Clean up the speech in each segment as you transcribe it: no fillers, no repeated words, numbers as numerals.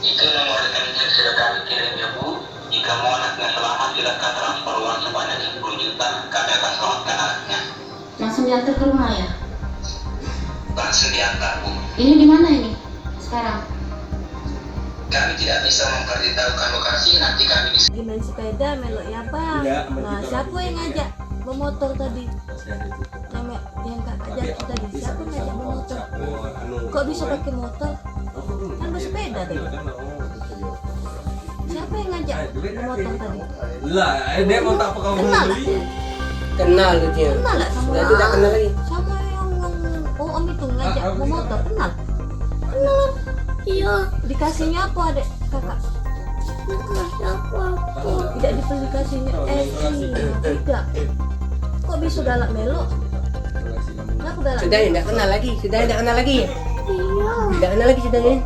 Itu nomor rekening yang sudah kami kirim ya Bu. Jika mau anaknya selamat, silakan transfer uang sebanyak 10 juta. Kami akan selamatkan anaknya. Langsung diantar ke rumah ya? Langsung diantar Bu. Ini di mana ini sekarang? Kami tidak bisa memberitahukan lokasi, nanti kami bisa. Lagi main sepeda melok ya bang. Iya, Nah siapa yang ngajak bermotor tadi? Yang kakak Jaki tadi. Siapa yang ngajak bermotor? Kok bisa pakai motor? Kan bersepeda tadi. Siapa yang ngajak bermotor tadi? Lah, dia mau tak apa kamu Kenal beli? Kenal tuh dia. Kenal lah sama Sudah itu tak kenal lagi. sama yang om itu ngajak bermotor. Kenal? Kenal. Iya. Dikasihnya apa adek kakak? Dikasih apa? Tidak dikasihnya tidak. Kok bisa galak melok? Aku galak. Sudah tidak kenal lagi. Sudah tidak kenal lagi. Iya. Tidak kenal lagi sudah ya.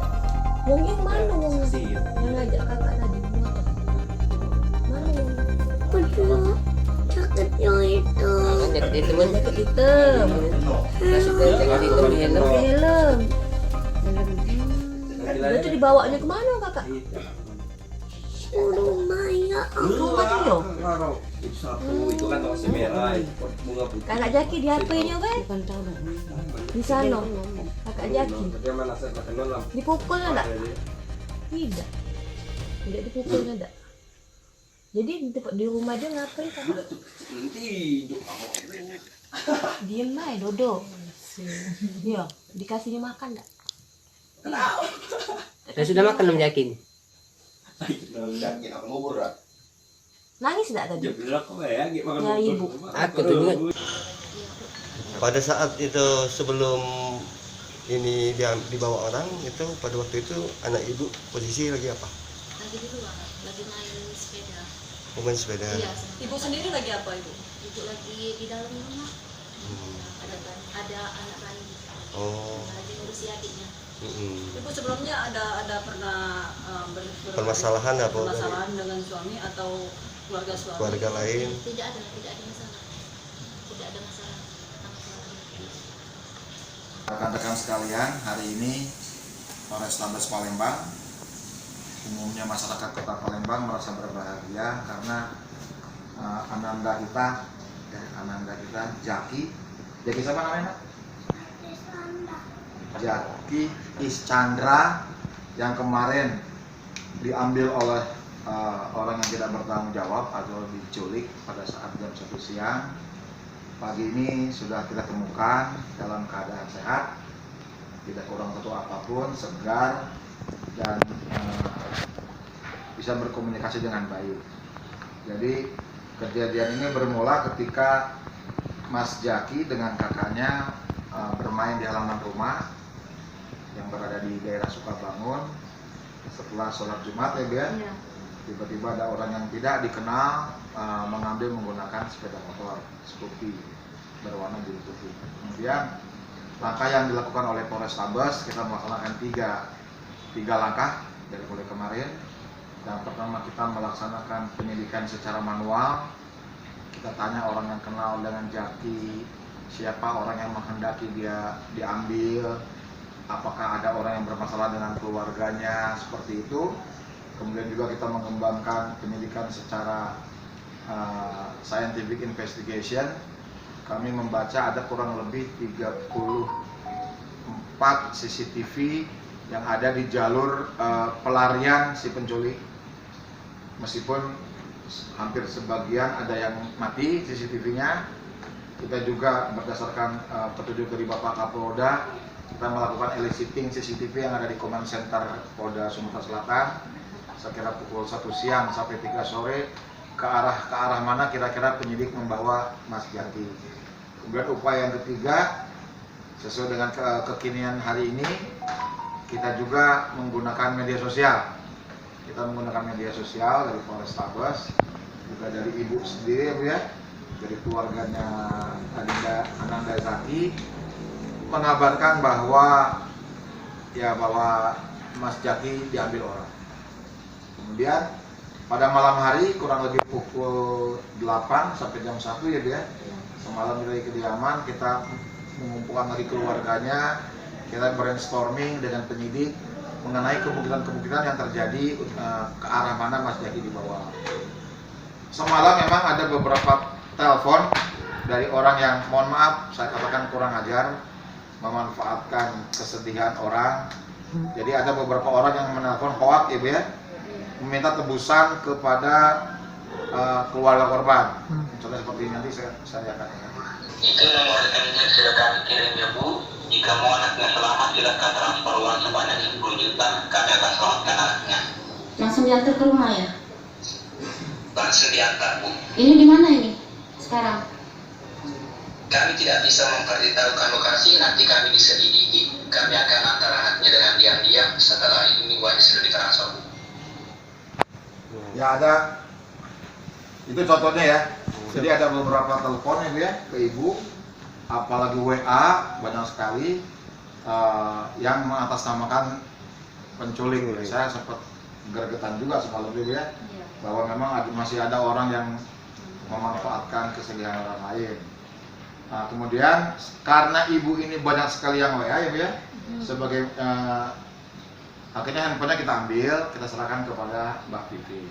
Wong yang mana wong yang ngajak kakak tadi motor? Mana wong? Aduh, jaketnya itu. Kan jaket hitam kan. Jaket hitam. Sudah jaket hitam di helm. Pakai helm. Berarti dibawanya kemana kakak? Rumah ya. Rumah Tio. Itu kan masih merah, bunga putih. Kakak Jaki di HP-nya kan? Di sana. Kakak Jaki. Bagaimana saya tak kenal lah. Dipukulnya enggak? Tidak. Tidak dipukulnya enggak. Jadi di rumah dia ngapain kakak? Nanti Diem aja Dodo. Iya, dikasihnya makan enggak? Saya sudah makan belum yakin. yakin aku ngubur lah. Nangis enggak tadi? Ya bener aku ya, gimana Ya, ibu. Aku tuh juga. Pada saat itu sebelum ini dia dibawa orang itu pada waktu itu anak ibu posisi lagi apa? Lagi di luar, lagi main sepeda. Main sepeda. Iya, Ibu sendiri lagi apa ibu? ibu lagi di dalam rumah. Ada anak lain Oh. lagi ngurusi adiknya. Ibu sebelumnya ada pernah Permasalahan apa? permasalahan dengan suami atau keluarga suami? Keluarga lain. Tidak ada masalah. Tidak ada masalah sama keluarga. Rekan-rekan sekalian, hari ini Polrestabes Palembang, umumnya masyarakat Kota Palembang merasa berbahagia karena Ananda kita Jaki siapa namanya? Jaki Iskandra yang kemarin diambil oleh orang yang tidak bertanggung jawab atau diculik pada saat jam 1 siang. Pagi ini sudah kita temukan dalam keadaan sehat, tidak kurang satu apapun, segar, dan bisa berkomunikasi dengan baik. Jadi kejadian ini bermula ketika Mas Jaki dengan kakaknya bermain di halaman rumah yang berada di daerah Sukabangun. Setelah sholat Jumat ya Bia, tiba-tiba ada orang yang tidak dikenal mengambil menggunakan sepeda motor Scoopy berwarna biru putih. Kemudian langkah yang dilakukan oleh Polrestabes, kita melaksanakan tiga langkah dari mulai kemarin. Yang pertama, kita melaksanakan penyidikan secara manual. Kita tanya orang yang kenal dengan Jaki, siapa orang yang menghendaki dia diambil, apakah ada orang yang bermasalah dengan keluarganya, seperti itu. Kemudian juga kita mengembangkan penyidikan secara scientific investigation. Kami membaca ada kurang lebih 34 CCTV yang ada di jalur pelarian si penculik. Meskipun hampir sebagian ada yang mati CCTV-nya, kita juga berdasarkan petunjuk dari Bapak Kapolda, kita melakukan eliciting CCTV yang ada di Command Center Polda Sumatera Selatan. Sekira pukul 1 siang sampai 3 sore, ke arah mana kira-kira penyidik membawa Mas Jaki. Kemudian upaya yang ketiga, sesuai dengan kekinian hari ini, kita juga menggunakan media sosial. Kita menggunakan media sosial dari Polrestabes, juga dari ibu sendiri ya Bu ya, dari keluarganya Ananda Zaki, mengabarkan bahwa Mas Jaki diambil orang. Kemudian pada malam hari kurang lebih pukul 8 sampai jam 1 ya Bu ya, semalam dari kediaman kita mengumpulkan lagi keluarganya, kita brainstorming dengan penyidik mengenai kemungkinan-kemungkinan yang terjadi ke arah mana Mas Jaki dibawa. Semalam memang ada beberapa telepon dari orang yang, mohon maaf saya katakan kurang ajar, memanfaatkan kesedihan orang. Jadi ada beberapa orang yang menelpon hoak ya, ya, meminta tebusan kepada keluarga korban. Contohnya seperti ini, nanti saya akan Itu nomor rekeningnya sudah kami kirim ya Bu. Jika mau anaknya selamat, silakan transfer uang sebanyak 10 juta. Kami akan selamatkan anaknya. Langsung diantar ke rumah ya? Langsung diantar Bu. Ini di mana ini sekarang? Kami tidak bisa memberitahukan lokasi, nanti kami diselidiki. Kami akan antar anaknya dengan diam-diam setelah ini uangnya sudah ditransfer. ya ada, itu contohnya ya. Jadi ada beberapa telepon ya ke ibu, apalagi WA banyak sekali yang mengatasnamakan penculik. Saya sempat gergetan juga semalam ya, Iya. bahwa memang masih ada orang yang memanfaatkan kesedihan orang lain. Nah, kemudian karena ibu ini banyak sekali yang WA ya Bu ya, sebagai akhirnya handphonenya kita ambil, kita serahkan kepada Mbak Titi.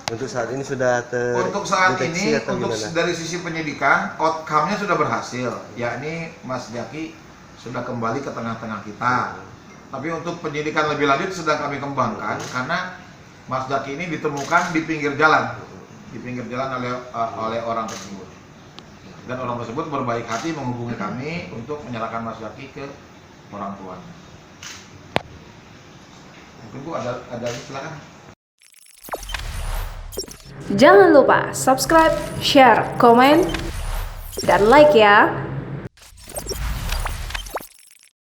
Untuk saat ini sudah Untuk saat terdeteksi ini, atau untuk gimana? dari sisi penyidikan, outcome-nya sudah berhasil, yakni Mas Jaki sudah kembali ke tengah-tengah kita. Tapi untuk penyidikan lebih lanjut sedang kami kembangkan, karena Mas Jaki ini ditemukan di pinggir jalan oleh orang tersebut. Dan orang tersebut berbaik hati menghubungi kami untuk menyerahkan Mas Jaki ke orang tuanya. Mungkin Bu ada silakan. Jangan lupa subscribe, share, komen, dan like ya.